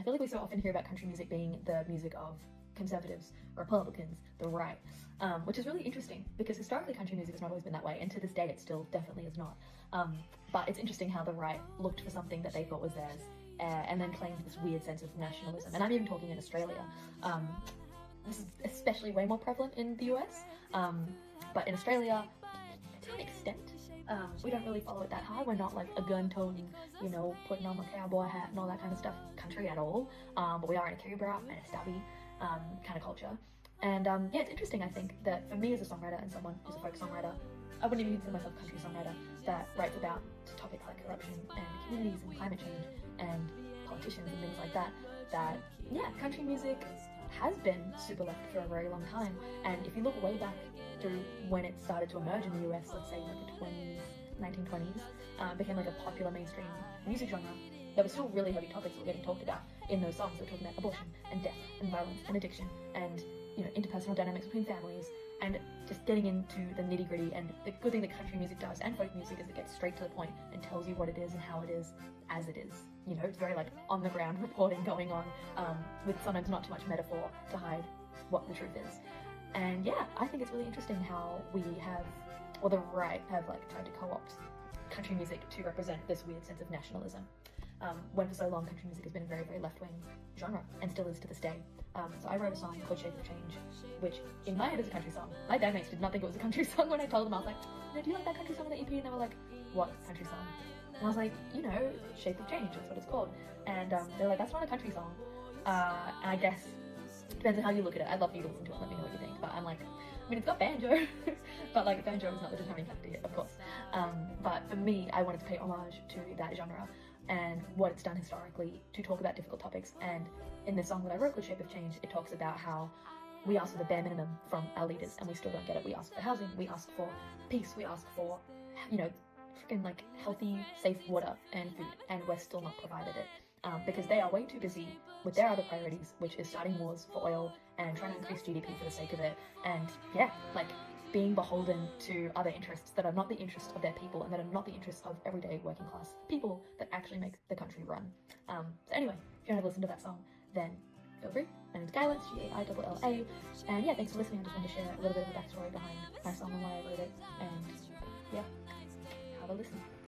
I feel like we so often hear about country music being the music of conservatives, Republicans, the right, which is really interesting because historically country music has not always been that way, and to this day it still definitely is not. But it's interesting how the right looked for something that they thought was theirs and then claimed this weird sense of nationalism. And I'm even talking in Australia. This is especially way more prevalent in the US, but in Australia, to an extent, we don't really follow it that hard. We're not like a gun-toting, you know, putting on the cowboy hat and all that kind of stuff country at all, but we are in a Kiribati and a Stubby kind of culture. And yeah, it's interesting, I think, that for me as a songwriter and someone who's a folk songwriter, I wouldn't even consider myself a country songwriter that writes about topics like corruption and communities and climate change and politicians and things like that, that, yeah, country music has been super left for a very long time. And if you look way back through when it started to emerge in the US, let's say like the 20s, 1920s, became like a popular mainstream music genre, there were still really heavy topics that were getting talked about in those songs. They were talking about abortion and death and violence and addiction and, you know, interpersonal dynamics between families and just getting into the nitty-gritty. And the good thing that country music does, and folk music, is it gets straight to the point and tells you what it is and how it is as it is. You know, it's very like on-the-ground reporting going on, with sometimes not too much metaphor to hide what the truth is. And yeah, I think it's really interesting how we have, or the right have like tried to co-opt country music to represent this weird sense of nationalism. When for so long country music has been a very, very left-wing genre, and still is to this day. So I wrote a song called Shape of Change, which in my head is a country song. My bandmates did not think it was a country song when I told them. I was like, no, do you like that country song on the EP? And they were like, what country song? And I was like, you know, Shape of Change, that's what it's called. And they're like, that's not a country song. And I guess, depends on how you look at it. I'd love for you to listen to it and let me know what you think. But I'm like, I mean, it's got banjo, but like banjo is not the determining factor yet, of course. But for me, I wanted to pay homage to that genre and what it's done historically to talk about difficult topics. And in the song that I wrote called Shape of Change, it talks about how we ask for the bare minimum from our leaders and we still don't get it. We ask for housing, we ask for peace, we ask for, you know, freaking like healthy, safe water and food, and we're still not provided it. Because they are way too busy with their other priorities, which is starting wars for oil and trying to increase GDP for the sake of it. And yeah, like being beholden to other interests that are not the interests of their people and that are not the interests of everyday working class people that actually make the country run. So anyway, if you want to listen to that song, then feel free. My name's Skyla, G-A-I-L-L-A, and yeah, thanks for listening. I just wanted to share a little bit of the backstory behind my song and why I wrote it, and yeah, have a listen.